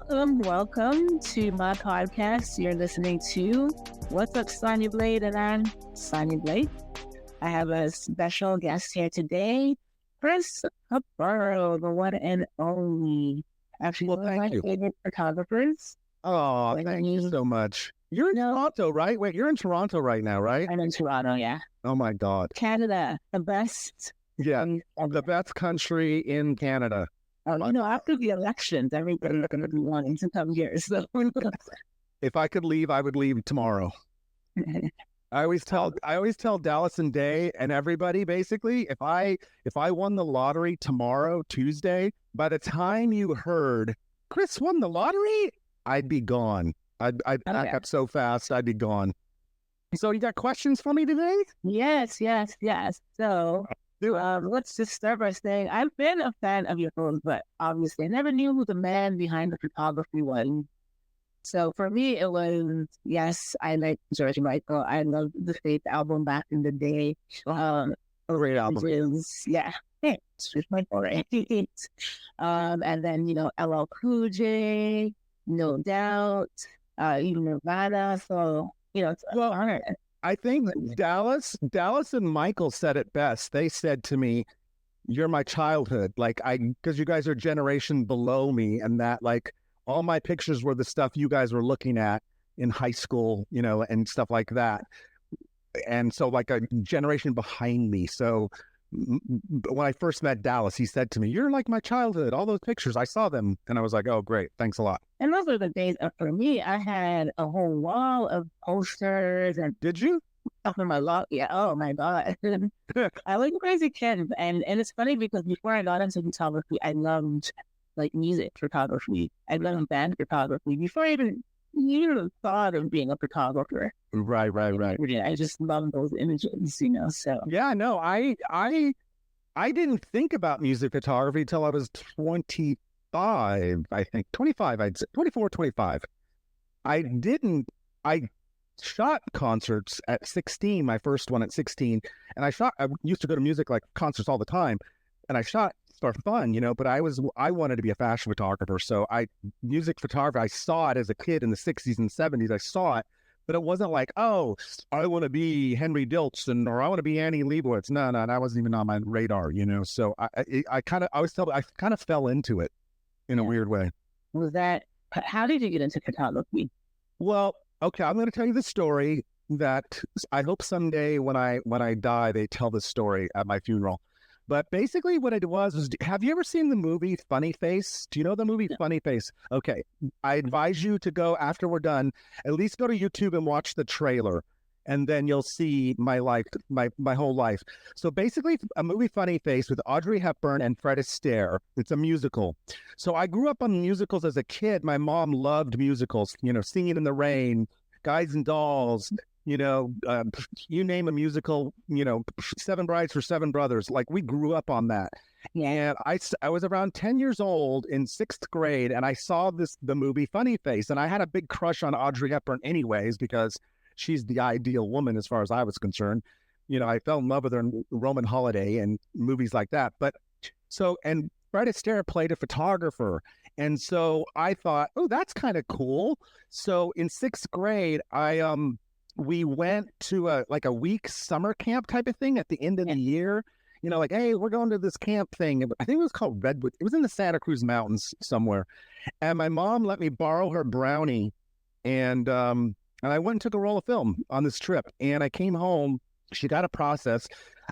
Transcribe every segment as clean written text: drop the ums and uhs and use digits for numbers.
Welcome to my podcast. You're listening to What's Up, Sonya Blade, and I'm Sonya Blade. I have a special guest here today, Chris Cuffarro, the one and only. Actually, one of my favorite photographers. Oh, thank you so much. You're in Toronto, right? Wait, you're in Toronto right now, right? I'm in Toronto, yeah. Oh my God. Canada, the best. Yeah, the best country in Canada. After the elections, everybody's going to be wanting to come here. So, if I could leave, I would leave tomorrow. I always tell Dallas and Day and everybody basically, if I won the lottery tomorrow, Tuesday, by the time you heard Chris won the lottery, I'd be gone. I'd pack up so fast, I'd be gone. So you got questions for me today? Yes. So let's just start by saying I've been a fan of your phones, but obviously I never knew who the man behind the photography was. So for me, it was, yes, I like George Micheal. I loved the Faith album back in the day. Great album. It's my favorite. And then, LL Cool J, No Doubt, even Nirvana. So, it's an honor. I think Dallas and Michael said it best. They said to me, "You're my childhood." Because you guys are a generation below me, and that all my pictures were the stuff you guys were looking at in high school, and stuff like that. And so a generation behind me. So when I first met Dallas, he said to me, "You're like my childhood. All those pictures, I saw them." And I was like, "Oh, great. Thanks a lot." And those were the days for me. I had a whole wall of posters. And did you? Up in my loft. Yeah. Oh my God. I was a crazy kid. And it's funny because before I got into photography, I loved music photography. I loved band photography before I even thought of being a photographer. Right. I just love those images, so. Yeah, no, I didn't think about music photography till I was 25, I think. 25, I'd say. 24, 25. I shot concerts at 16, my first one at 16. And I used to go to music concerts all the time. And I shot for fun, but I wanted to be a fashion photographer. So music photography, I saw it as a kid in the 60s and 70s. I saw it, but it wasn't like, oh, I want to be Henry Diltson or I want to be Annie Leibovitz. No, that wasn't even on my radar, So I kind of fell into it in a weird way. How did you get into photography? Well, okay, I'm going to tell you the story that I hope someday when I die, they tell this story at my funeral. But basically what it was, have you ever seen the movie Funny Face? Do you know the movie Funny Face? Okay. I advise you to go after we're done, at least go to YouTube and watch the trailer. And then you'll see my life, my whole life. So basically a movie Funny Face with Audrey Hepburn and Fred Astaire. It's a musical. So I grew up on musicals as a kid. My mom loved musicals, Singing in the Rain, Guys and Dolls, you name a musical, Seven Brides for Seven Brothers. We grew up on that. And I was around 10 years old in 6th grade, and I saw the movie Funny Face, and I had a big crush on Audrey Hepburn anyways, because she's the ideal woman as far as I was concerned. I fell in love with her in Roman Holiday and movies like that. And Fred Astaire played a photographer. And so I thought, oh, that's kind of cool. So in 6th grade, we went to a week summer camp type of thing at the end of the year. Hey, we're going to this camp thing. I think it was called Redwood. It was in the Santa Cruz Mountains somewhere. And my mom let me borrow her Brownie. And I went and took a roll of film on this trip. And I came home. She got a process.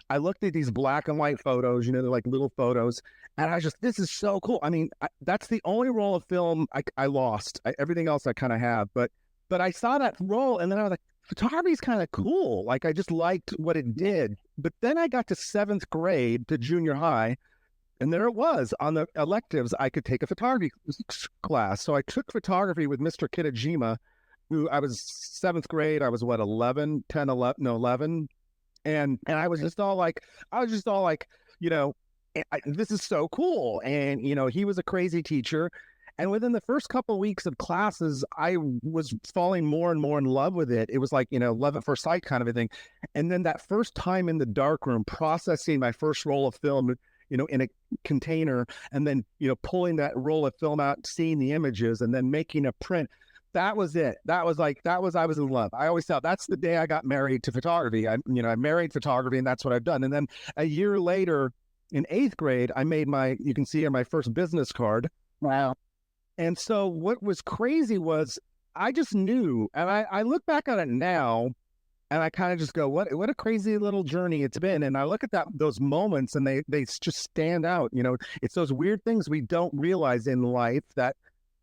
I looked at these black and white photos, they're like little photos. And I was just, this is so cool. I mean, that's the only roll of film I lost. Everything else I kind of have. But I saw that roll and then I was like, photography is kind of cool. I just liked what it did. But then I got to 7th grade to junior high, and there it was. On the electives, I could take a photography class. So I took photography with Mr. Kitajima, who I was 7th grade. I was 11. And I was just all like, this is so cool. And, he was a crazy teacher. And within the first couple of weeks of classes, I was falling more and more in love with it. It was like, love at first sight kind of a thing. And then that first time in the darkroom, processing my first roll of film, in a container, and then, pulling that roll of film out, seeing the images, and then making a print. That was it. I was in love. I always thought that's the day I got married to photography. I married photography, and that's what I've done. And then a year later, in 8th grade, I made you can see here, my first business card. Wow. And so what was crazy was I just knew, and I look back on it now, and I kind of just go, what a crazy little journey it's been. And I look at those moments, and they just stand out. It's those weird things we don't realize in life, that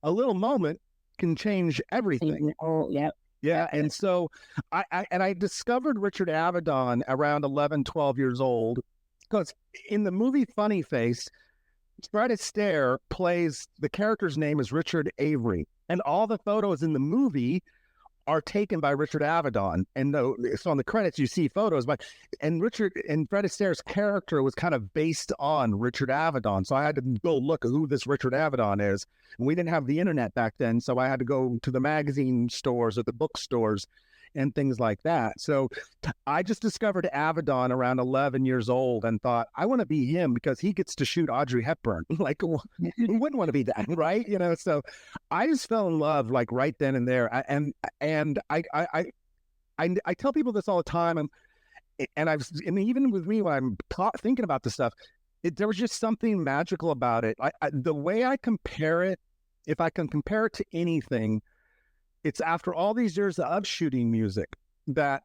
a little moment can change everything. Oh, yeah. Yeah. And so I discovered Richard Avedon around 11, 12 years old, because in the movie Funny Face, Fred Astaire plays, the character's name is Richard Avery, and all the photos in the movie are taken by Richard Avedon. And so on the credits, you see photos, and Fred Astaire's character was kind of based on Richard Avedon. So I had to go look at who this Richard Avedon is. And we didn't have the internet back then, so I had to go to the magazine stores or the bookstores and things like that. So I just discovered Avedon around 11 years old and thought, I want to be him because he gets to shoot Audrey Hepburn. Like, who wouldn't want to be that, right? So I just fell in love like right then and there. And I tell people this all the time, and even with me when I'm thinking about this stuff, there was just something magical about it. The way I compare it, if I can compare it to anything, it's after all these years of shooting music that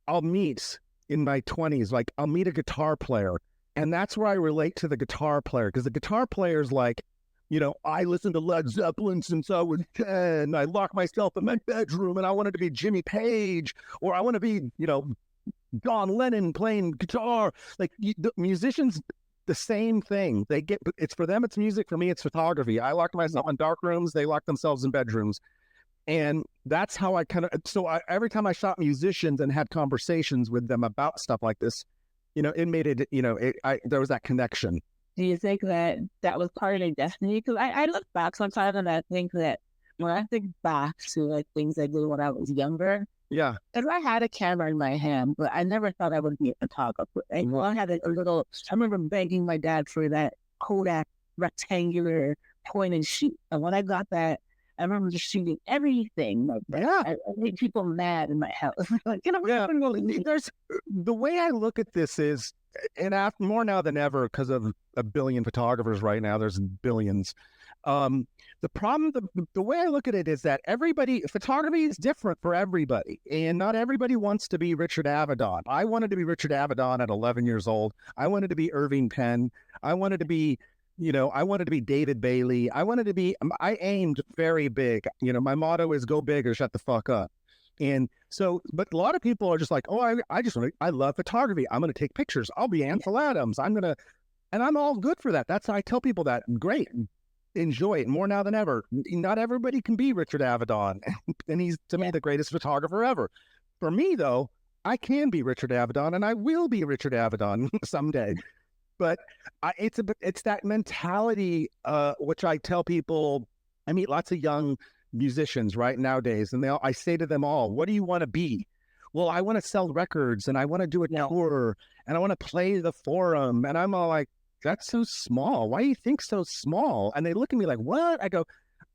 I'll meet in my 20s. Like, I'll meet a guitar player, and that's where I relate to the guitar player, because the guitar player is like, I listened to Led Zeppelin since I was 10. I locked myself in my bedroom, and I wanted to be Jimmy Page, or I want to be, John Lennon playing guitar. Like, the musicians, the same thing. It's for them, it's music. For me, it's photography. I locked myself in dark rooms. They locked themselves in bedrooms. And that's how every time I shot musicians and had conversations with them about stuff like this, it made it, there was that connection. Do you think that was part of their destiny? Because I look back sometimes and I think that when I think back to like things I did when I was younger, yeah, and I had a camera in my hand, but I never thought I would be a photographer. And I had a little, I remember begging my dad for that Kodak rectangular point and shoot. And when I got that, I remember just shooting everything. Like that. Yeah. I made people mad in my house. Like, yeah. There's the way I look at this is, and more now than ever, because of a billion photographers right now, there's billions. The problem, the way I look at it is that photography is different for everybody, and not everybody wants to be Richard Avedon. I wanted to be Richard Avedon at 11 years old. I wanted to be Irving Penn. I wanted to be David Bailey. I aimed very big. My motto is go big or shut the fuck up. And so, but a lot of people are just like, oh, I love photography. I'm going to take pictures. I'll be Ansel Adams. And I'm all good for that. I tell people that, great, enjoy it more now than ever. Not everybody can be Richard Avedon. And he's, to me, the greatest photographer ever. For me, though, I can be Richard Avedon, and I will be Richard Avedon someday. But it's that mentality, which I tell people. I meet lots of young musicians right nowadays, and I say to them all, what do you want to be? Well, I want to sell records, and I want to do a tour, and I want to play the Forum. And I'm all like, that's so small. Why do you think so small? And they look at me like, what? I go,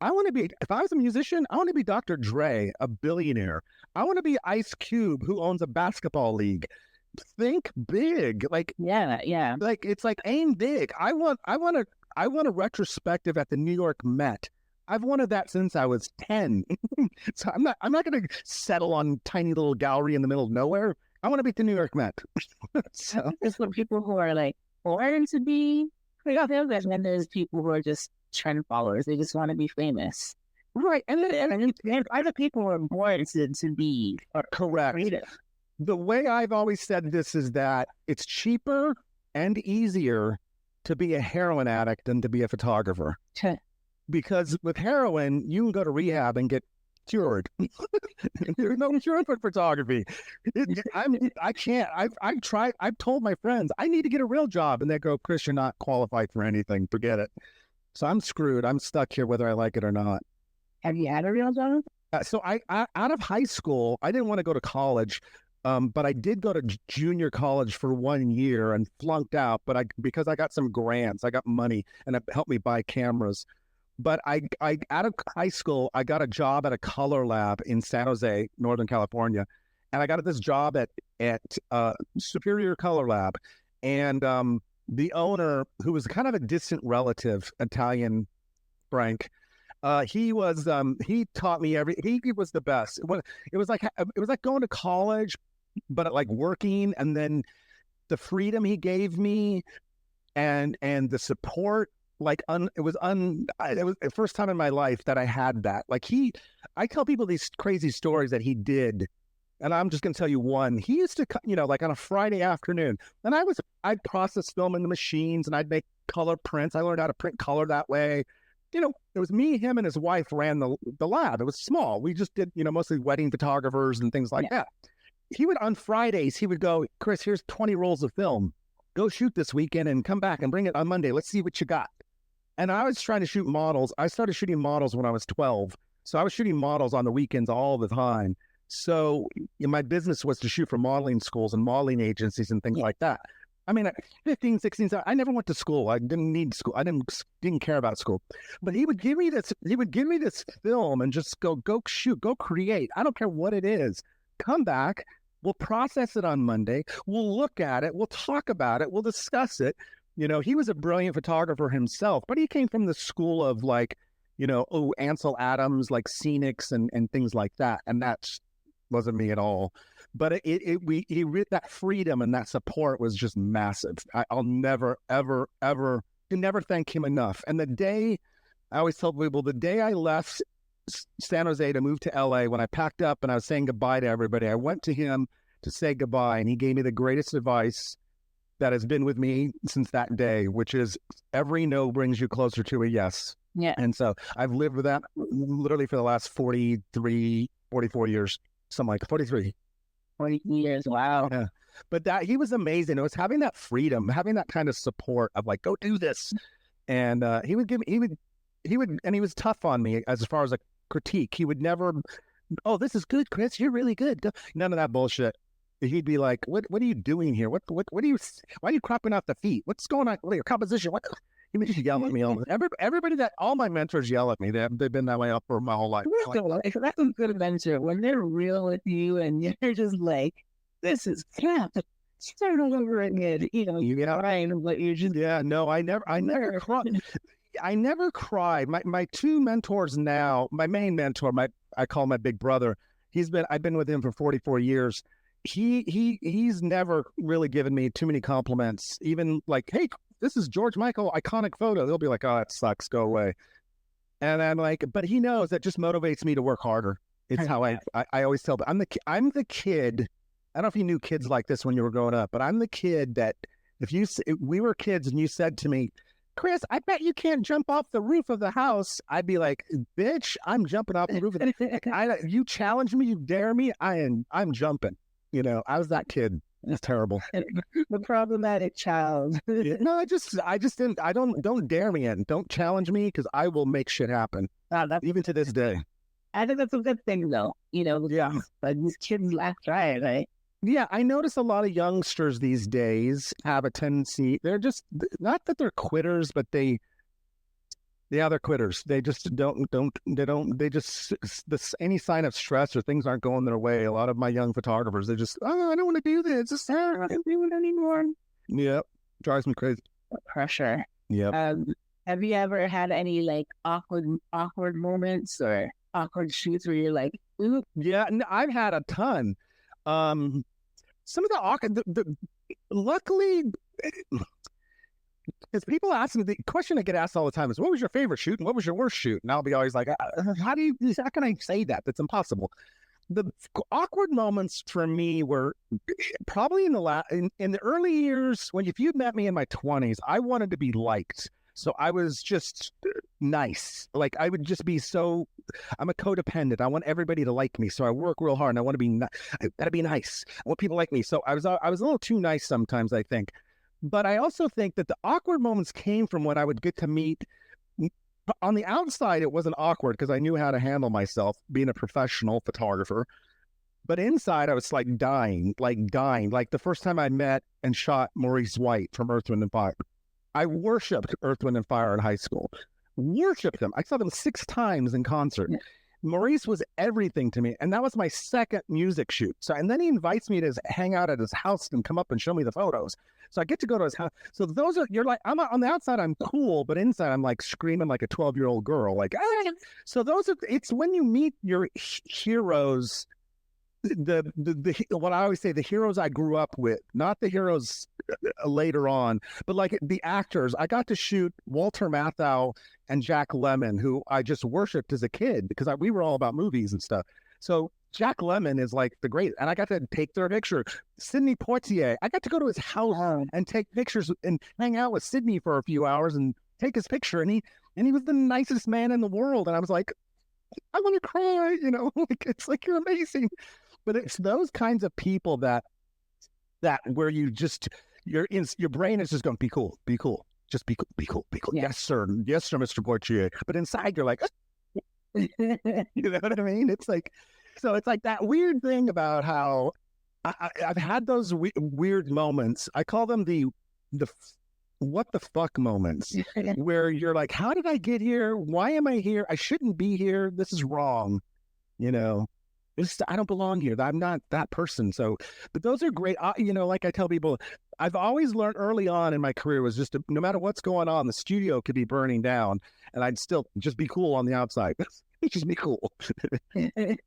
if I was a musician, I want to be Dr. Dre, a billionaire. I want to be Ice Cube, who owns a basketball league. Think big. Like, yeah. Like, it's like, aim big. I want a retrospective at the New York Met. I've wanted that since I was 10. So I'm not going to settle on tiny little gallery in the middle of nowhere. I want to be at the New York Met. So there's some people who are like born to be creative, and then there's people who are just trend followers. They just want to be famous. Right. And other people are born to be correct. Creative. The way I've always said this is that it's cheaper and easier to be a heroin addict than to be a photographer. Because with heroin, you can go to rehab and get cured. There's no cure for photography. I can't. I've tried. I've told my friends I need to get a real job, and they go, "Chris, you're not qualified for anything. Forget it." So I'm screwed. I'm stuck here whether I like it or not. Have you had a real job? So I out of high school, I didn't want to go to college, but I did go to junior college for 1 year and flunked out. But because I got some grants, I got money, and it helped me buy cameras. But I out of high school, I got a job at a color lab in San Jose, Northern California, and I got this job at Superior Color Lab, and the owner, who was kind of a distant relative, Italian Frank. He taught me he was the best. It was like going to college, but like working, and then the freedom he gave me and the support, it was the first time in my life that I had that. I tell people these crazy stories that he did, and I'm just going to tell you one. He used to, like on a Friday afternoon, and I'd process film in the machines, and I'd make color prints. I learned how to print color that way. It was me, him, and his wife ran the lab. It was small. We just did, mostly wedding photographers and things like that. On Fridays, he would go, Chris, here's 20 rolls of film. Go shoot this weekend and come back and bring it on Monday. Let's see what you got. And I was trying to shoot models. I started shooting models when I was 12. So I was shooting models on the weekends all the time. So my business was to shoot for modeling schools and modeling agencies and things like that. I mean, at 15, 16, I never went to school. I didn't need school. I didn't care about school. But he would give me this film and just go shoot, go create. I don't care what it is. Come back. We'll process it on Monday. We'll look at it. We'll talk about it. We'll discuss it. He was a brilliant photographer himself, but he came from the school of Ansel Adams, like scenics and things like that. And that wasn't me at all. But that freedom and that support was just massive. I'll never, ever, ever, never thank him enough. And I always tell people, the day I left San Jose to move to LA, when I packed up and I was saying goodbye to everybody, I went to him to say goodbye, and he gave me the greatest advice that has been with me since that day, which is every no brings you closer to a yes. Yeah. And so I've lived with that literally for the last 43, 44 years, something like 43. 40 years. Wow. Yeah. But he was amazing. It was having that freedom, having that kind of support of like, go do this. And he was tough on me as far as a critique. He would never, oh, this is good, Chris. You're really good. None of that bullshit. He'd be like, what are you doing here? Why are you cropping out the feet? What's going on? What your composition? He would just yell at me. Everybody all my mentors yell at me. They've been that way up for my whole life. That's a good mentor when they're real with you and you're just like, this is crap. Start all over again. You're crying, but you're just I never cried. I never cried. My two mentors now, my main mentor, I call my big brother. I've been with him for 44 years. He's never really given me too many compliments. Even like, hey, this is George Micheal, iconic photo. They'll be like, oh, that sucks. Go away. And I'm like, but he knows that just motivates me to work harder. It's how I always tell them. I'm the kid. I don't know if you knew kids like this when you were growing up, but I'm the kid that if we were kids and you said to me, Chris, I bet you can't jump off the roof of the house, I'd be like, bitch, I'm jumping off the roof. You challenge me, you dare me, I'm jumping. I was that kid. It's terrible. The problematic child. No, I just didn't. Don't dare me in. Don't challenge me because I will make shit happen. Even to this day. I think that's a good thing, though. Yeah. But these kids laugh dry, right? Yeah, I notice a lot of youngsters these days have a tendency. They're just not that they're quitters, but they're quitters. They just any sign of stress or things aren't going their way. A lot of my young photographers, they just, I don't want to do this. I don't want to do it anymore. Yep. Drives me crazy. Pressure. Yep. Have you ever had any like awkward moments or awkward shoots where you're like, ooh? Yeah, I've had a ton. Some of the awkward, luckily, because people ask me, the question I get asked all the time is, what was your favorite shoot and what was your worst shoot? And I'll be always like, how can I say that? That's impossible. The awkward moments for me were probably in the early years if you'd met me in my 20s, I wanted to be liked. So I was just nice. Like I would just be I'm a codependent. I want everybody to like me. So I work real hard and I want to be, I gotta be nice. I want people to like me. So I was a little too nice sometimes, I think. But I also think that the awkward moments came from when I would get to meet on the outside, it wasn't awkward because I knew how to handle myself being a professional photographer. But inside, I was like dying, like dying. Like the first time I met and shot Maurice White from Earth, Wind, and Fire. I worshipped Earth, Wind, and Fire in high school. Worshipped them. I saw them 6 times in concert. Maurice was everything to me. And that was my second music shoot. So, and then he invites me to hang out at his house and come up and show me the photos. So I get to go to his house. So those are, you're like, I'm on the outside, I'm cool, but inside I'm like screaming like a 12-year-old girl. Like, ah! So those are, it's when you meet your heroes, what I always say, the heroes I grew up with, not the heroes later on, but like the actors. I got to shoot Walter Matthau and Jack Lemmon, who I just worshipped as a kid because we were all about movies and stuff. So Jack Lemmon is like the great, and I got to take their picture. Sidney Poitier, I got to go to his house and take pictures and hang out with Sidney for a few hours and take his picture. And he was the nicest man in the world. And I was like, I want to cry, like, it's like, you're amazing. But it's those kinds of people that where you just, your brain is just going, be cool, just be cool. Yeah. Yes, sir, Mr. Poitier. But inside you're like, you know what I mean? It's like, so it's like that weird thing about how I've had those weird moments. I call them the what the fuck moments, where you're like, how did I get here? Why am I here? I shouldn't be here. This is wrong. I don't belong here. I'm not that person. So, but those are great. Like I tell people, I've always learned early on in my career was just no matter what's going on, the studio could be burning down and I'd still just be cool on the outside. Just be cool. I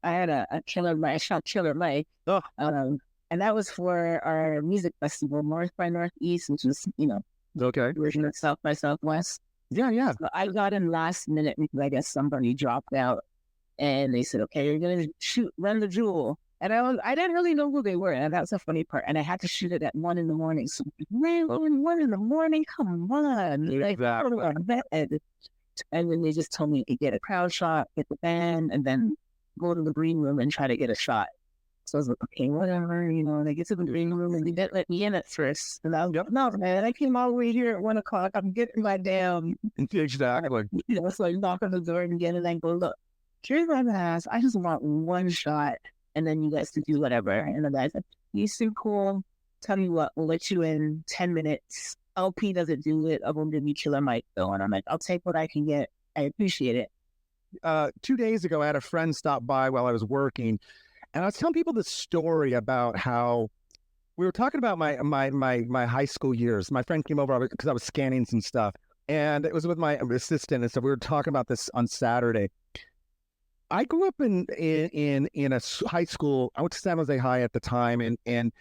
had a Killer Mike. I shot Killer Mike. Oh. And that was for our music festival, North by Northeast, which was, okay, version of South by Southwest. Yeah. So I got in last minute because I guess somebody dropped out. And they said, okay, you're going to run the Jewel. And I didn't really know who they were. And that was the funny part. And I had to shoot it at 1 a.m. So, 1 a.m? Come on. Exactly. And then they just told me to get a crowd shot, get the band, and then go to the green room and try to get a shot. So I was like, okay, whatever. They get to the green room and they didn't let me in at first. And I was like, no, man, I came all the way here at 1 o'clock. I'm getting my damn. Exactly. So I knock on the door and get it and go, look. Here's what I asked. I just want one shot, and then you guys can do whatever. And the guy said, "You're so cool. Tell me what, we'll let you in 10 minutes. LP doesn't do it. I'm going to be Killer Mike, though." And I'm like, I'll take what I can get. I appreciate it. 2 days ago, I had a friend stop by while I was working, and I was telling people this story about how we were talking about my high school years. My friend came over because I was scanning some stuff, and it was with my assistant, and so we were talking about this on Saturday. I grew up in a high school. I went to San Jose High at the time, and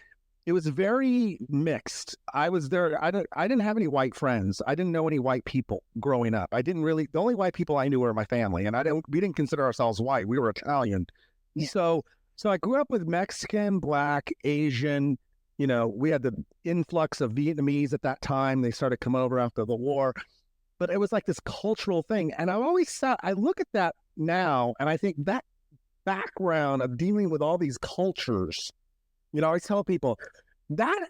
it was very mixed. I was there. I didn't have any white friends. I didn't know any white people growing up. The only white people I knew were my family, and we didn't consider ourselves white. We were Italian. Yeah. So I grew up with Mexican, Black, Asian. We had the influx of Vietnamese at that time. They started coming over after the war. But it was like this cultural thing. And I look at that now, and I think that background of dealing with all these cultures, I always tell people that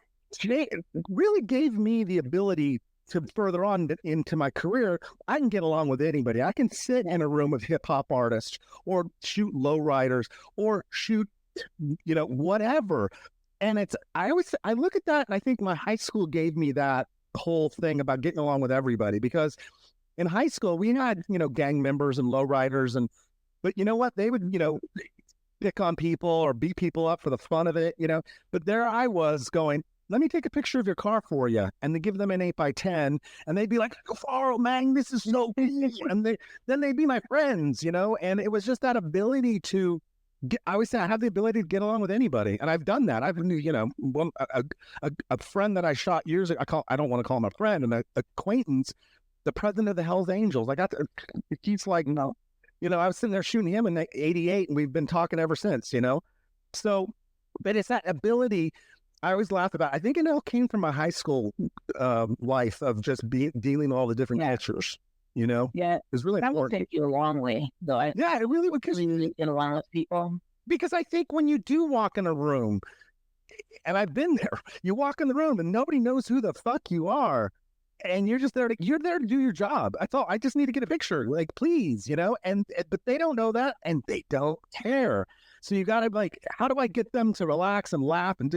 really gave me the ability to further on into my career. I can get along with anybody. I can sit in a room of hip hop artists or shoot lowriders or shoot, whatever. And I look at that and I think my high school gave me that whole thing about getting along with everybody, because in high school we had gang members and lowriders, but you know what, they would pick on people or beat people up for the fun of it, but there I was going, let me take a picture of your car for you, and they give them an 8x10 and they'd be like, Cuffaro, man, this is so cool. And then they'd be my friends, and it was just that ability to I always say I have the ability to get along with anybody, and I've done that. I've a friend that I shot years ago. I don't want to call him a friend, an acquaintance, the president of the Hells Angels. He's like, no, I was sitting there shooting him in '88, and we've been talking ever since. So, but it's that ability. I always laugh about. I think it all came from my high school life of just dealing with all the different cultures. Yeah, it's really that important. would take you a long way, though. It really would, because you get along with people. Because I think when you do walk in a room, and I've been there, you walk in the room and nobody knows who the fuck you are, and you're just there you're there to do your job. That's all. I just need to get a picture, like, please, but they don't know that, and they don't care. So you got to, like, how do I get them to relax and laugh and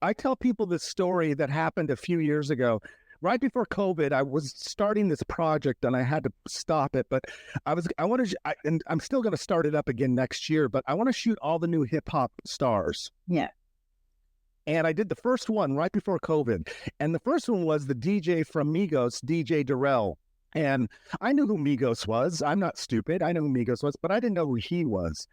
I tell people this story that happened a few years ago. Right before COVID, I was starting this project and I had to stop it, but and I'm still going to start it up again next year, but I want to shoot all the new hip hop stars. Yeah. And I did the first one right before COVID. And the first one was the DJ from Migos, DJ Darrell. And I knew who Migos was. I'm not stupid. I know who Migos was, but I didn't know who he was.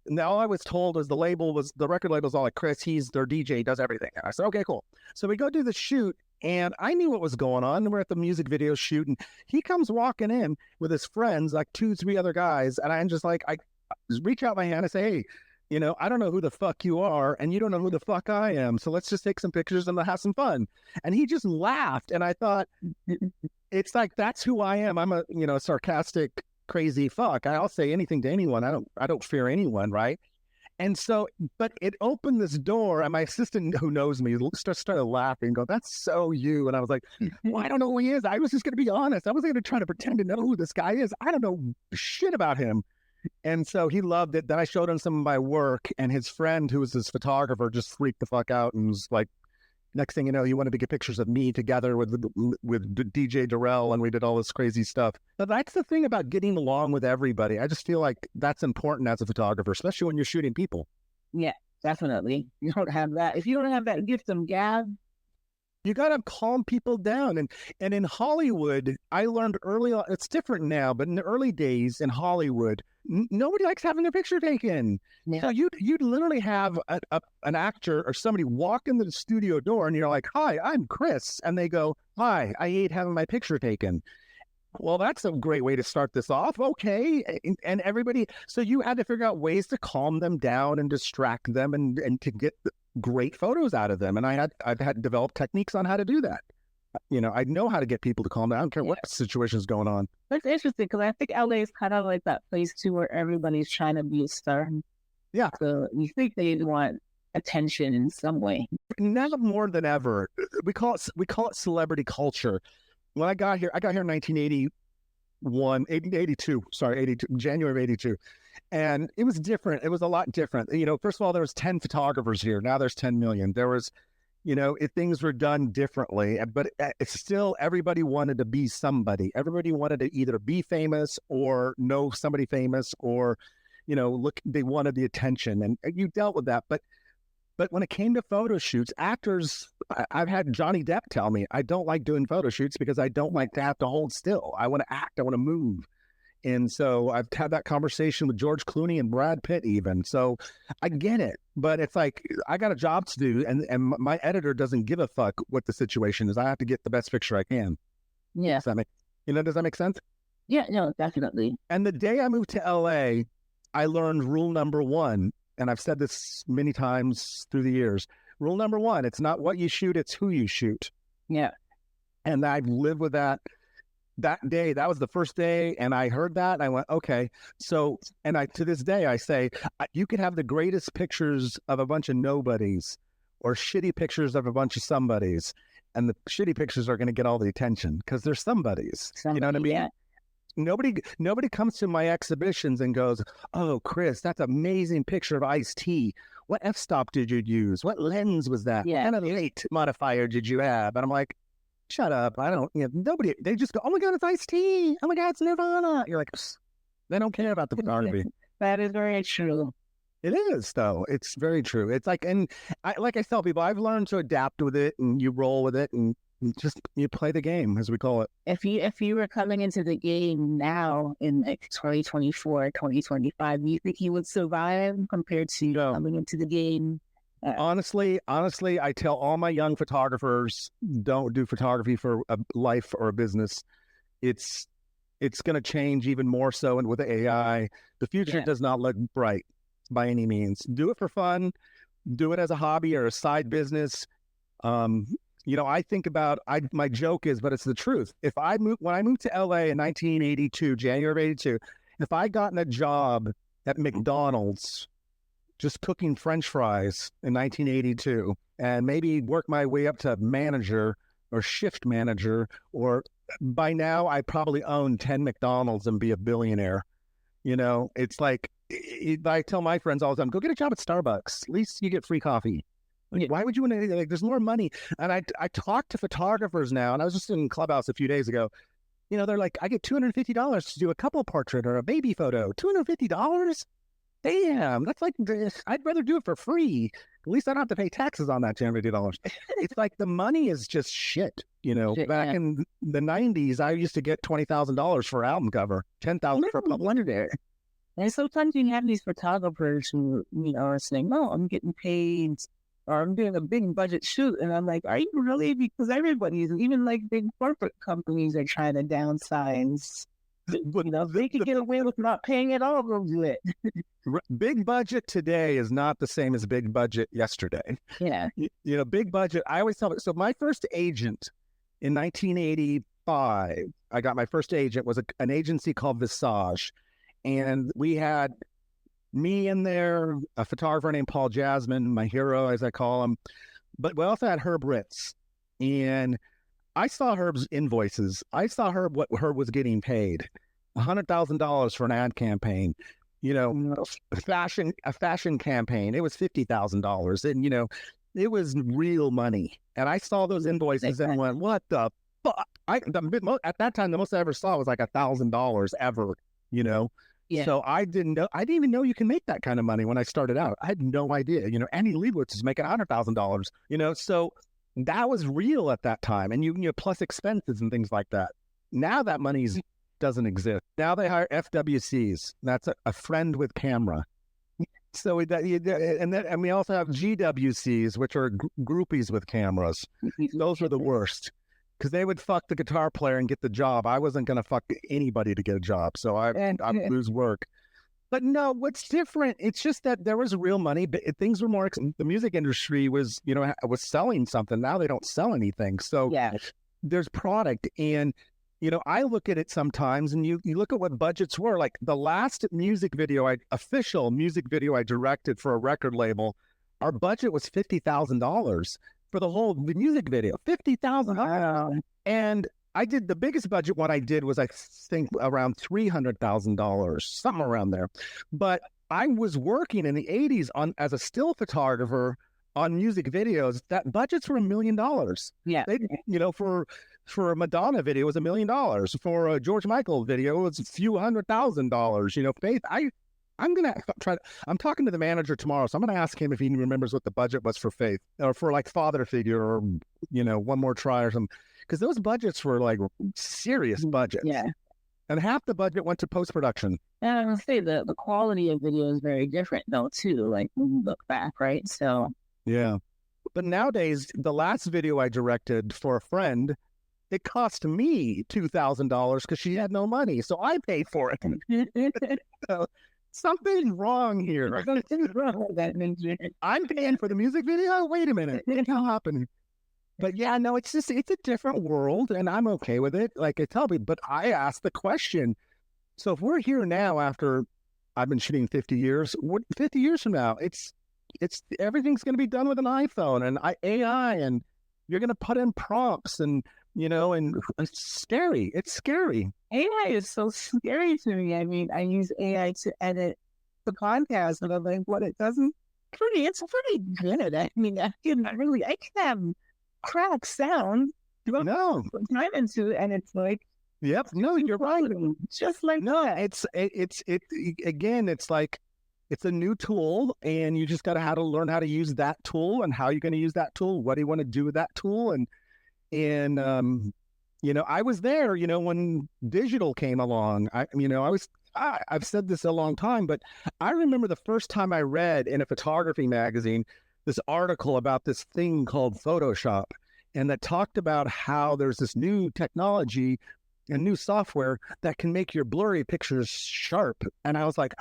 And all I was told was the record label's all like, Chris, he's their DJ, does everything. And I said, okay, cool. So we go do the shoot, and I knew what was going on. We're at the music video shoot, and he comes walking in with his friends, like 2-3 other guys. And I'm just like, I just reach out my hand and say, hey, I don't know who the fuck you are, and you don't know who the fuck I am. So let's just take some pictures and have some fun. And he just laughed. And I thought, it's like, that's who I am. I'm a, sarcastic, crazy fuck. I'll say anything to anyone. I don't fear anyone, right? And so, but it opened this door, and my assistant who knows me started laughing, go, that's so you. And I was like, well, I don't know who he is. I was just going to be honest. I wasn't going to try to pretend to know who this guy is. I don't know shit about him. And so he loved it. Then I showed him some of my work, and his friend, who was his photographer, just freaked the fuck out and was like, next thing you know, he wanted to get pictures of me together with DJ Darrell, and we did all this crazy stuff. But that's the thing about getting along with everybody. I just feel like that's important as a photographer, especially when you're shooting people. Yeah, definitely. You don't have that. If you don't have that gift of gab, you got to calm people down. And in Hollywood, I learned early on, it's different now, but in the early days in Hollywood, nobody likes having their picture taken. Yeah. So you'd literally have an actor or somebody walk into the studio door, and you're like, hi, I'm Chris. And they go, hi, I hate having my picture taken. Well, that's a great way to start this off. Okay. And everybody, so you had to figure out ways to calm them down and distract them and to get great photos out of them. And I've had to develop techniques on how to do that. I know how to get people to calm down. I don't care what situation is going on. That's interesting, because I think LA is kind of like that place too, where everybody's trying to be a star. Yeah. So you think they want attention in some way. Now more than ever, we call it celebrity culture. When I got here in 1982, January of 82. And it was different. It was a lot different. First of all, there was 10 photographers here. Now there's 10 million. There was, things were done differently, but it's still, everybody wanted to be somebody. Everybody wanted to either be famous or know somebody famous, or, they wanted the attention, and you dealt with that. But when it came to photo shoots, actors, I've had Johnny Depp tell me, I don't like doing photo shoots because I don't like to have to hold still. I want to act. I want to move. And so I've had that conversation with George Clooney and Brad Pitt even. So I get it. But it's like, I got a job to do, and my editor doesn't give a fuck what the situation is. I have to get the best picture I can. Yeah. Does that make sense? Yeah, no, definitely. And the day I moved to LA, I learned rule number 1. And I've said this many times through the years. Rule number 1, it's not what you shoot, it's who you shoot. Yeah. And I've lived with that day. That was the first day. And I heard that and I went, okay. So, and to this day, I say, you could have the greatest pictures of a bunch of nobodies or shitty pictures of a bunch of somebodies. And the shitty pictures are going to get all the attention because they're somebodies. You know what I mean? Yeah. Nobody comes to my exhibitions and goes, oh, Chris, that's an amazing picture of Ice-T. What f-stop did you use? What lens was that? Yeah. What kind of light modifier did you have? And I'm like, shut up. I don't, nobody, they just go, oh my God, it's Ice-T. Oh my God, it's Nirvana. You're like, psst. They don't care about the photography. That is very true. It is, though. It's very true. It's like, and like I tell people, I've learned to adapt with it, and you roll with it, and just you play the game, as we call it. If you were coming into the game now in like 2024, 2025, do you think you would survive compared to coming into the game? Honestly, I tell all my young photographers, don't do photography for a life or a business. It's going to change even more so, and with AI, the future does not look bright by any means. Do it for fun, do it as a hobby or a side business. I think about, my joke is, but it's the truth. When I moved to LA in 1982, January of 82, if I gotten a job at McDonald's just cooking French fries in 1982 and maybe work my way up to manager or shift manager, or by now I probably own 10 McDonald's and be a billionaire. It's like, I tell my friends all the time, go get a job at Starbucks. At least you get free coffee. Like, why would you want to, like, there's more money. And I talk to photographers now, and I was just in Clubhouse a few days ago. They're like, I get $250 to do a couple portrait or a baby photo. $250? Damn, that's like, I'd rather do it for free. At least I don't have to pay taxes on that $250. It's like the money is just shit. Back in the 90s, I used to get $20,000 for an album cover, $10,000 for a publicity. And sometimes you have these photographers who, are saying, no, I'm getting paid, or I'm doing a big budget shoot. And I'm like, are you really? Because everybody's, even like big corporate companies are trying to downsize. They could get away with not paying at all, they'll do it. Big budget today is not the same as big budget yesterday. Yeah. Big budget, I always tell it. So my first agent in 1985, I got my first agent, was an agency called Visage. And we had me in there, a photographer named Paul Jasmine, my hero, as I call him. But we also had Herb Ritz. And I saw Herb's invoices. I saw what Herb was getting paid. $100,000 for an ad campaign. A fashion campaign. It was $50,000. And, it was real money. And I saw those invoices and went, what the fuck? At that time, the most I ever saw was like $1,000 ever, Yeah. So I didn't even know you can make that kind of money when I started out. I had no idea. Annie Leibovitz is making $100,000, so that was real at that time. And you plus expenses and things like that. Now that money doesn't exist. Now they hire FWCs. That's a friend with camera. So and we also have GWCs, which are groupies with cameras. Those are the worst. Because they would fuck the guitar player and get the job. I wasn't going to fuck anybody to get a job, so I would lose work. But no, what's different? It's just that there was real money, but things were more. The music industry was selling something. Now they don't sell anything. So there's product, and I look at it sometimes, and you look at what budgets were. Like the last official music video I directed for a record label, our budget was $50,000. For the whole music video, $50,000. And I did the biggest budget. What I did was, I think, around $300,000, something around there. But I was working in the 80s as a still photographer on music videos. That budgets were $1 million. Yeah. For a Madonna video, it was $1 million. For a George Micheal video, it was a few $100,000. Faith, I'm going to try. I'm talking to the manager tomorrow, so I'm going to ask him if he remembers what the budget was for Faith, or for like Father Figure, or, One More Try or something. Because those budgets were like serious budgets. Yeah. And half the budget went to post-production. And I would say the quality of video is very different, though, too. Like, when you look back, right? So. Yeah. But nowadays, the last video I directed for a friend, it cost me $2,000 because she had no money. So I paid for it. So, something's wrong here. Something's wrong with that. I'm paying for the music video? Wait a minute. What happened? But yeah, no, it's a different world, and I'm okay with it. Like I tell people, but I ask the question. So if we're here now after I've been shooting 50 years, 50 years from now, it's everything's going to be done with an iPhone and AI, and you're going to put in prompts, and and it's scary. It's scary. AI is so scary to me. I mean, I use AI to edit the podcast, and I'm like, what it doesn't it's pretty good. I mean, I can have crack sound. No. Time into, and it's like, yep. No, you're right. Just like that. It's like, it's a new tool, and you just got to learn how to use that tool, and how you're going to use that tool. What do you want to do with that tool? And I was there, when digital came along. I've said this a long time, but I remember the first time I read in a photography magazine this article about this thing called Photoshop, and that talked about how there's this new technology and new software that can make your blurry pictures sharp. And I was like,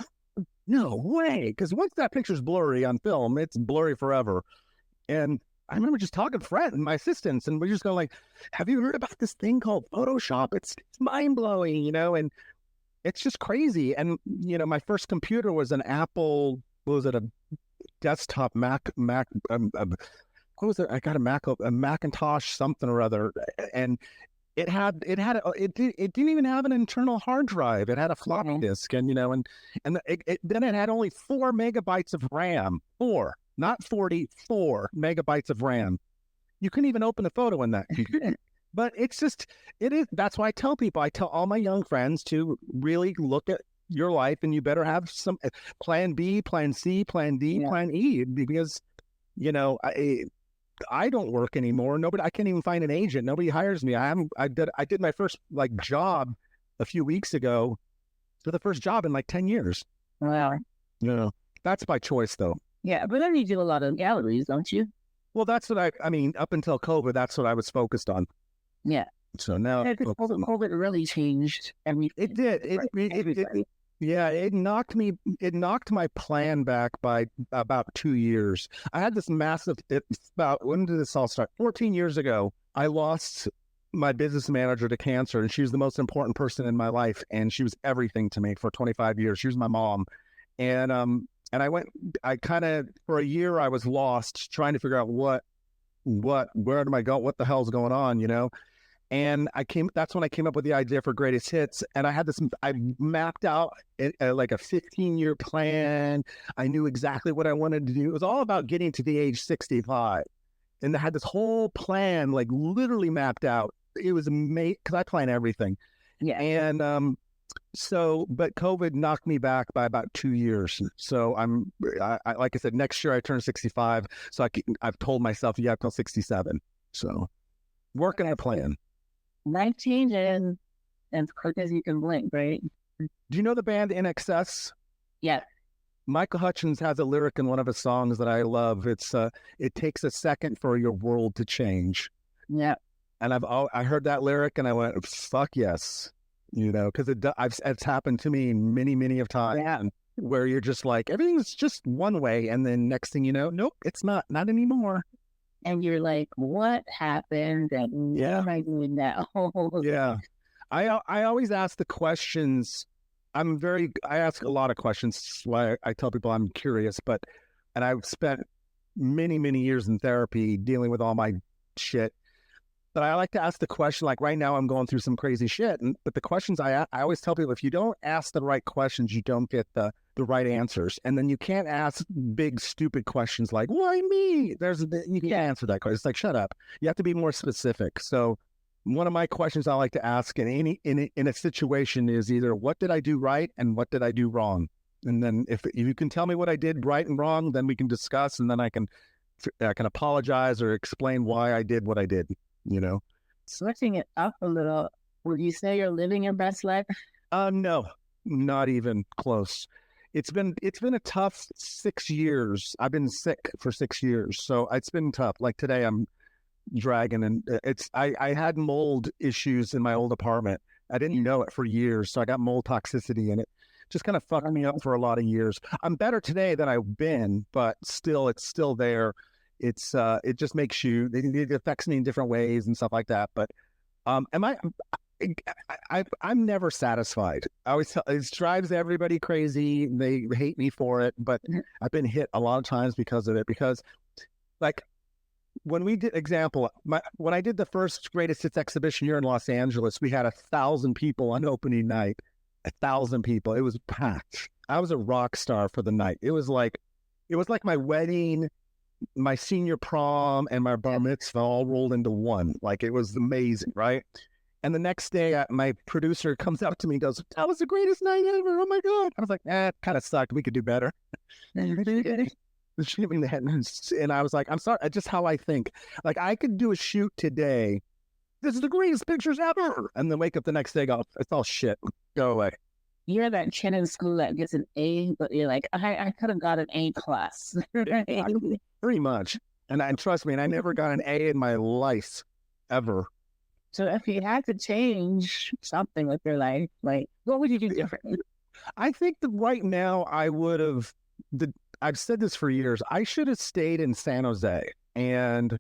no way, because once that picture's blurry on film, it's blurry forever. And I remember just talking to my assistants, and we're just going like, have you heard about this thing called Photoshop? It's mind-blowing, and it's just crazy. And, my first computer was an Apple, what was it, a desktop Mac what was it? I got a Macintosh something or other, and it didn't even have an internal hard drive. It had a floppy disk, and then it had only 4 megabytes of RAM. 4, not 40, 4 megabytes of RAM. You couldn't even open a photo in that. But it is. That's why I tell people. I tell all my young friends to really look at your life, and you better have some plan B, plan C, plan D, plan E, because I don't work anymore. I can't even find an agent. Nobody hires me. I did my first job a few weeks ago, for the first job in 10 years. Wow. That's by choice though. Yeah, but then you do a lot of galleries, don't you? Well, that's what I mean, up until COVID, that's what I was focused on. Yeah. So now COVID really changed everything. It did. It knocked my plan back by about 2 years. I had this massive, when did this all start? 14 years ago, I lost my business manager to cancer, and she was the most important person in my life, and she was everything to me for 25 years. She was my mom. And for a year, I was lost trying to figure out where am I going? What the hell's going on, And that's when I came up with the idea for Greatest Hits. And I mapped out a 15-year plan. I knew exactly what I wanted to do. It was all about getting to the age 65. And I had this whole plan, literally mapped out. It was amazing because I plan everything. Yeah. And, but COVID knocked me back by about 2 years. So I like I said, next year I turn 65. So I've told myself, you have till 67. So working on a plan. 19 and quick as you can blink, right? Do you know the band NXS? Yeah. Michael Hutchins has a lyric in one of his songs that I love. It's it takes a second for your world to change. Yeah. And I heard that lyric and I went, fuck yes, because it's happened to me many, many of times. Yeah. Where you're just everything's just one way, and then next thing you know, nope, it's not anymore. And you're like, what happened? And what am I doing now? Yeah. I always ask the questions. I ask a lot of questions. That's why I tell people I'm curious, and I've spent many, many years in therapy dealing with all my shit. But I like to ask the question, right now I'm going through some crazy shit. But the questions I always tell people, if you don't ask the right questions, you don't get the right answers. And then you can't ask big, stupid questions like, why me? You can't answer that question. It's shut up. You have to be more specific. So one of my questions I like to ask in a situation is either what did I do right and what did I do wrong? And then if you can tell me what I did right and wrong, then we can discuss, and then I can apologize or explain why I did what I did. Switching it up a little, would you say you're living your best life? No, not even close. It's been a tough 6 years. I've been sick for 6 years, so it's been tough. Today I'm dragging, and I had mold issues in my old apartment. I didn't know it for years, so I got mold toxicity, and it just kind of fucked me up for a lot of years. I'm better today than I've been, but still, it's still there. It just makes it affects me in different ways and stuff like that. But I'm never satisfied. I always tell, it drives everybody crazy. They hate me for it, but I've been hit a lot of times because of it. Because when we did when I did the first Greatest Hits exhibition here in Los Angeles, we had 1,000 people on opening night. 1,000 people. It was packed. I was a rock star for the night. It was like my wedding, my senior prom, and my bar mitzvah all rolled into one. It was amazing, right? And the next day, my producer comes up to me and goes, that was the greatest night ever. Oh my God. I was like, it kind of sucked. We could do better. And I was like, I'm sorry. It's just how I think. I could do a shoot today. This is the greatest pictures ever. And then wake up the next day, go, it's all shit. Go away. You're that kid in school that gets an A, but you're like, I could have got an A+. Pretty much. And trust me, I never got an A in my life, ever. So if you had to change something with your life, what would you do differently? I think that right now I would have, I've said this for years, I should have stayed in San Jose. And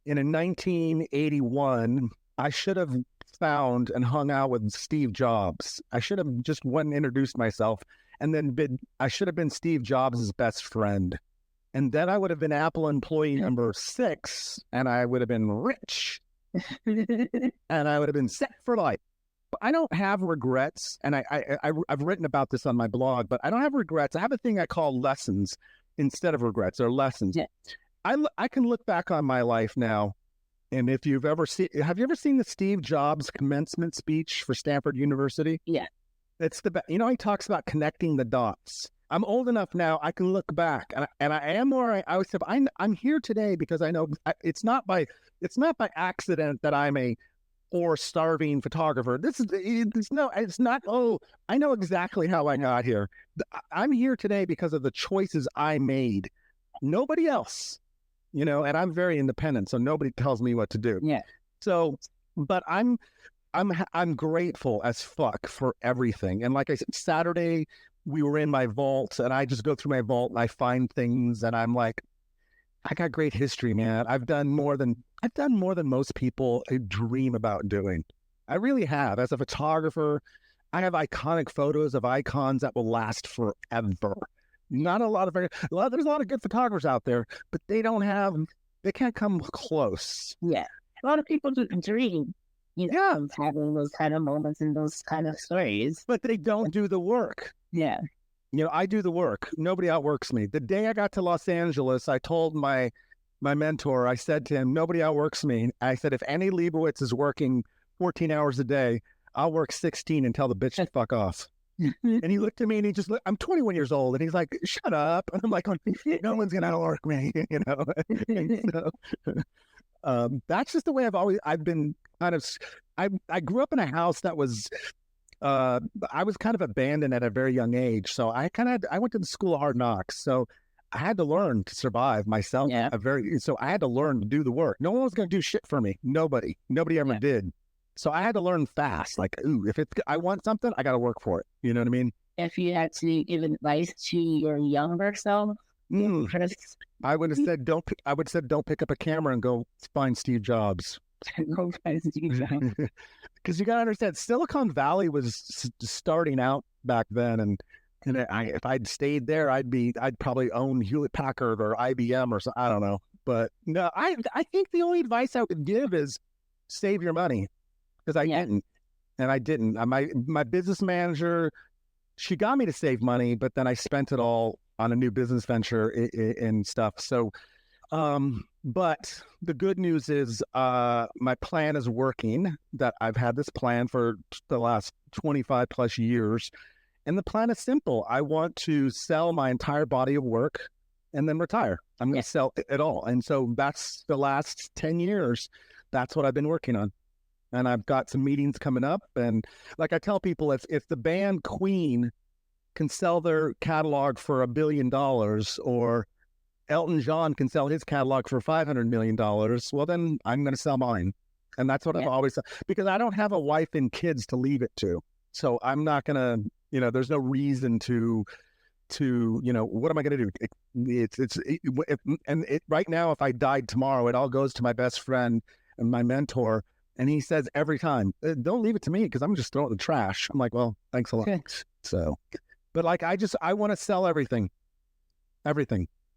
in 1981, I should have found and hung out with Steve Jobs. I should have just went and introduced myself, and then I should have been Steve Jobs' best friend. And then I would have been Apple employee number 6, and I would have been rich, and I would have been set for life. But I don't have regrets, and I've written about this on my blog, but I don't have regrets. I have a thing I call lessons instead of regrets, or lessons. Yeah. I can look back on my life now, and have you ever seen the Steve Jobs commencement speech for Stanford University? Yeah. It's he talks about connecting the dots. I'm old enough now, I can look back, and I am where I was. I'm here today because I know it's not by accident that I'm a poor, starving photographer. It's not. Oh, I know exactly how I got here. I'm here today because of the choices I made. Nobody else, and I'm very independent, so nobody tells me what to do. Yeah. So, but I'm grateful as fuck for everything. And like I said, Saturday we were in my vault, and I just go through my vault and I find things, and I'm like, I got great history, man. I've done more than most people dream about doing. I really have. As a photographer, I have iconic photos of icons that will last forever. Not a lot of there's a lot of good photographers out there, but they can't come close. Yeah. A lot of people dream, of having those kind of moments and those kind of stories. But they don't do the work. Yeah. I do the work. Nobody outworks me. The day I got to Los Angeles, I told my mentor, I said to him, nobody outworks me. I said, if Annie Leibovitz is working 14 hours a day, I'll work 16 and tell the bitch to fuck off. And he looked at me and he just looked, I'm 21 years old. And he's like, shut up. And I'm like, no one's going to outwork me, that's just the way I've been kind of, I grew up in a house that was, I was kind of abandoned at a very young age. So I went to the school of hard knocks. So I had to learn to survive myself. Yeah. So I had to learn to do the work. No one was going to do shit for me. Nobody ever did. So I had to learn fast. Like, if I want something, I got to work for it. You know what I mean? If you had to give advice to your younger self, I would have said, don't pick up a camera and go find Steve Jobs. Go find Steve Jobs. Because you got to understand, Silicon Valley was starting out back then, and if I'd stayed there, I'd probably own Hewlett Packard or IBM or something. I don't know, but no, I think the only advice I would give is save your money, because I didn't. My business manager, she got me to save money, but then I spent it all on a new business venture and stuff. So, but the good news is my plan is working. That I've had this plan for the last 25 plus years. And the plan is simple. I want to sell my entire body of work and then retire. I'm going to sell it all. And so that's the last 10 years. That's what I've been working on. And I've got some meetings coming up. And like I tell people, if the band Queen can sell their catalog for $1 billion, or Elton John can sell his catalog for $500 million, well, then I'm going to sell mine. And that's what I've always said, because I don't have a wife and kids to leave it to. So I'm not going to, there's no reason to, what am I going to do? Right now, if I died tomorrow, it all goes to my best friend and my mentor. And he says every time, don't leave it to me, because I'm just throwing it in the trash. I'm like, well, thanks a lot. So, but like, I want to sell everything,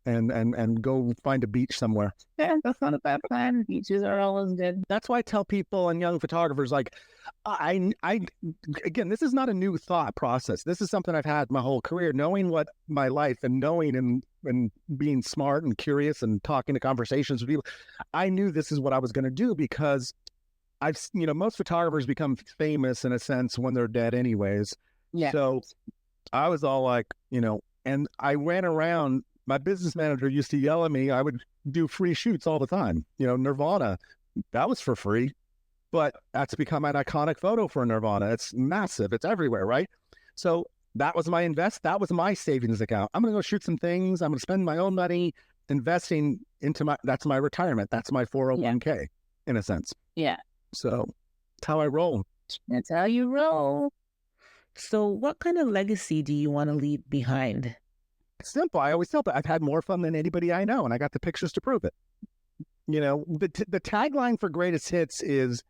and go find a beach somewhere. Yeah, that's not a bad plan. Beaches are always good. That's why I tell people and young photographers, like, again, this is not a new thought process. This is something I've had my whole career, knowing what my life and knowing and being smart and curious and talking to conversations with people. I knew this is what I was going to do, because most photographers become famous in a sense when they're dead anyways. Yeah. So I was all like, and I ran around. My business manager used to yell at me. I would do free shoots all the time. Nirvana, that was for free, but that's become an iconic photo for Nirvana. It's massive. It's everywhere, right? So that was my that was my savings account. I'm going to go shoot some things. I'm going to spend my own money investing into that's my retirement. That's my 401k in a sense. Yeah. So that's how I roll. That's how you roll. So what kind of legacy do you want to leave behind? Simple. I always tell people I've had more fun than anybody I know, and I got the pictures to prove it. The tagline for Greatest Hits is,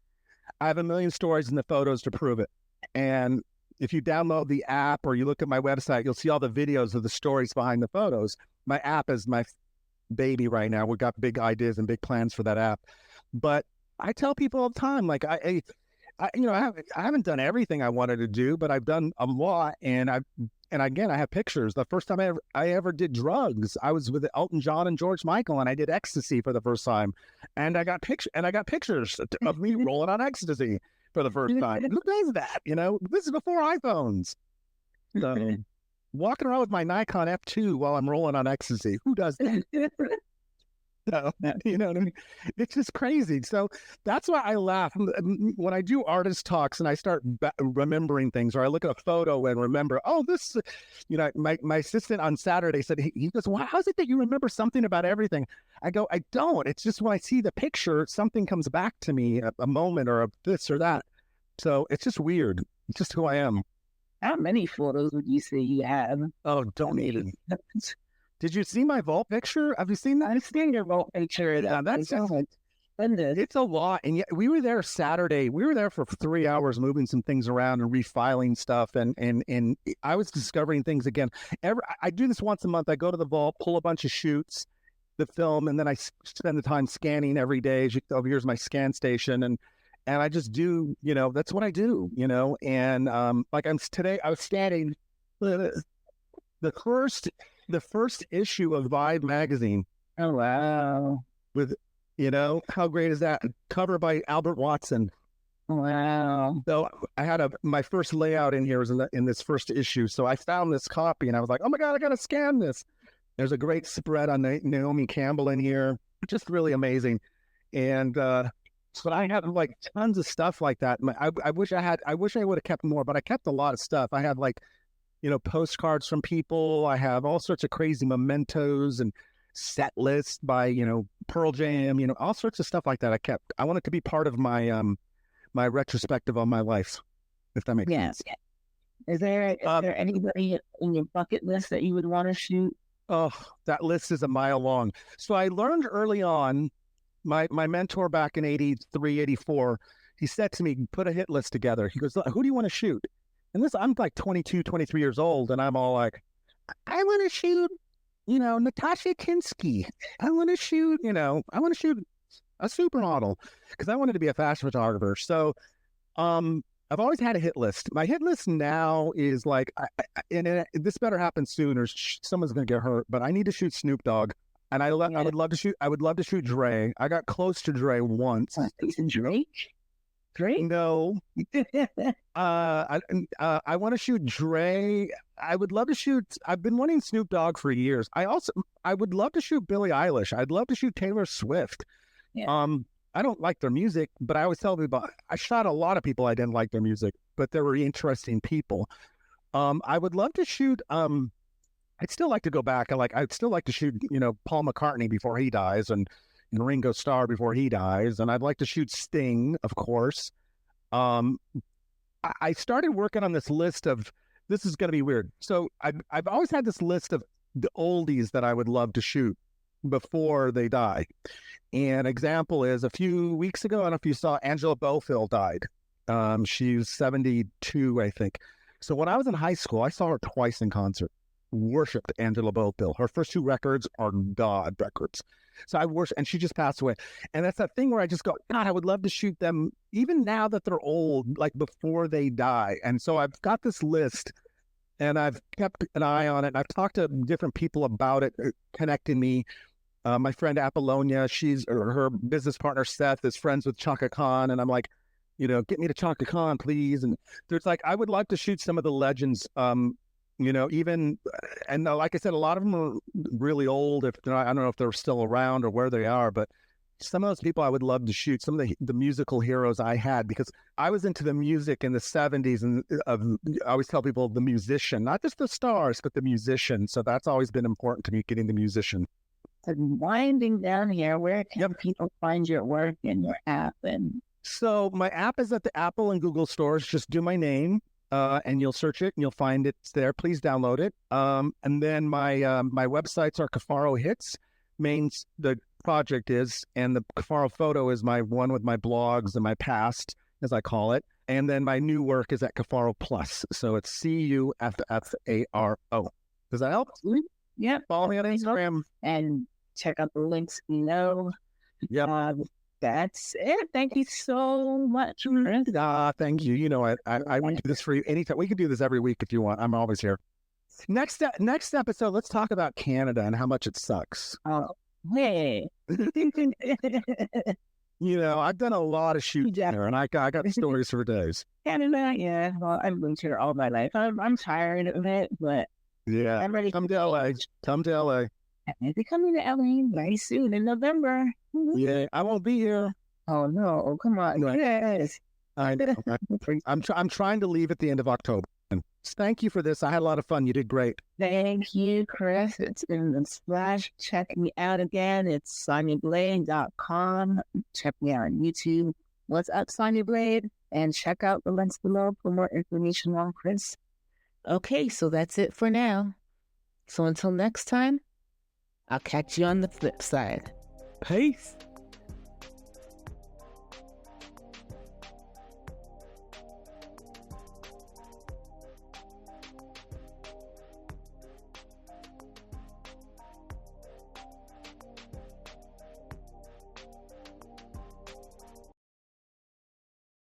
I have a million stories and the photos to prove it. And if you download the app or you look at my website, you'll see all the videos of the stories behind the photos. My app is my baby right now. We've got big ideas and big plans for that app. But I tell people all the time, like I haven't done everything I wanted to do, but I've done a lot, and again, I have pictures. The first time I ever did drugs, I was with Elton John and George Micheal, and I did ecstasy for the first time, and I got pictures of me rolling on ecstasy for the first time. Who does that? This is before iPhones. So, walking around with my Nikon F2 while I'm rolling on ecstasy. Who does that? So, you know what I mean? It's just crazy. So that's why I laugh when I do artist talks and I start remembering things, or I look at a photo and remember, oh, this, my assistant on Saturday said, he goes, well, how's it that you remember something about everything? I go, I don't. It's just when I see the picture, something comes back to me, a moment or a this or that. So it's just weird. It's just who I am. How many photos would you say you have? Oh, don't even. Did you see my vault picture? Have you seen that? I've seen your vault picture. It's a lot. And yet we were there Saturday. We were there for 3 hours moving some things around and refiling stuff. And I was discovering things again. I do this once a month. I go to the vault, pull a bunch of shoots, the film, and then I spend the time scanning every day. Here's my scan station. And I just do, that's what I do, and like today I was scanning the first issue of Vibe magazine. Oh, wow. With, how great is that? Cover by Albert Watson. Wow. So I had my first layout in here was in this first issue. So I found this copy and I was like, oh my God, I got to scan this. There's a great spread on Naomi Campbell in here. Just really amazing. And, but I have like tons of stuff like that. I wish I would have kept more, but I kept a lot of stuff. I have like, postcards from people. I have all sorts of crazy mementos and set lists by, Pearl Jam, all sorts of stuff like that I kept. I want it to be part of my my retrospective on my life, if that makes sense. Is there anybody in your bucket list that you would want to shoot? Oh, that list is a mile long. So I learned early on, my mentor back in 83, 84, he said to me, put a hit list together. He goes, who do you want to shoot? And I'm like 22, 23 years old, and I'm all like, I want to shoot, Natasha Kinski. I want to shoot a supermodel, because I wanted to be a fashion photographer. So I've always had a hit list. My hit list now is like, this better happen soon or someone's going to get hurt, but I need to shoot Snoop Dogg. And I would love to shoot Dre. I got close to Dre once. Dre? No. I want to shoot Dre. I would love to shoot. I've been wanting Snoop Dogg for years. I would love to shoot Billie Eilish. I'd love to shoot Taylor Swift. Yeah. I don't like their music, but I always tell people I shot a lot of people I didn't like their music, but they were interesting people. I would love to shoot. I'd still like to go back. I'd still like to shoot, Paul McCartney before he dies, and Ringo Starr before he dies, and I'd like to shoot Sting, of course. I started working on this list of. This is going to be weird. So I've always had this list of the oldies that I would love to shoot before they die. An example is a few weeks ago, I don't know if you saw, Angela Bofill died. She's 72, I think. So when I was in high school, I saw her twice in concert. Worshipped Angela Bofill. Her first 2 records are God records. So I worship, and she just passed away. And that's that thing where I just go, God, I would love to shoot them even now that they're old, like before they die. And so I've got this list, and I've kept an eye on it. And I've talked to different people about it, connecting me. My friend Apollonia, her business partner Seth is friends with Chaka Khan, and I'm like, get me to Chaka Khan, please. And there's like, I would like to shoot some of the legends. Even, and like I said, a lot of them are really old. I don't know if they're still around or where they are, but some of those people I would love to shoot, some of the musical heroes I had, because I was into the music in the 70s, and I always tell people the musician, not just the stars, but the musician. So that's always been important to me, getting the musician. And winding down here, where can people find your work and your app? And so my app is at the Apple and Google stores. Just do my name. And you'll search it and you'll find it's there. Please download it. And then my websites are Cuffaro Hits. The project is, and the Cuffaro Photo is my one with my blogs and my past, as I call it. And then my new work is at Cuffaro Plus. So it's Cuffaro. Does that help? Yeah. Follow me on Instagram. And Check out the links below. Yep. That's it. Thank you so much, Chris. Thank you. You know, I would do this for you anytime. We can do this every week if you want. I'm always here. Next episode, let's talk about Canada and how much it sucks. Oh, hey. You know, I've done a lot of shooting there, and I got stories for days. Canada, yeah. Well, I've lived here all my life. I'm tired of it, but yeah, I'm ready. Come to LA. Come to LA. I'll be coming to LA very soon in November. Yeah, I won't be here. Oh no! Oh, come on, yes. I know. I'm trying to leave at the end of October. And thank you for this. I had a lot of fun. You did great. Thank you, Chris. It's been a splash. Check me out again. It's SonyaBlade.com. Check me out on YouTube. What's up, Sonya Blade? And check out the links below for more information on Chris. Okay, so that's it for now. So until next time, I'll catch you on the flip side. Peace.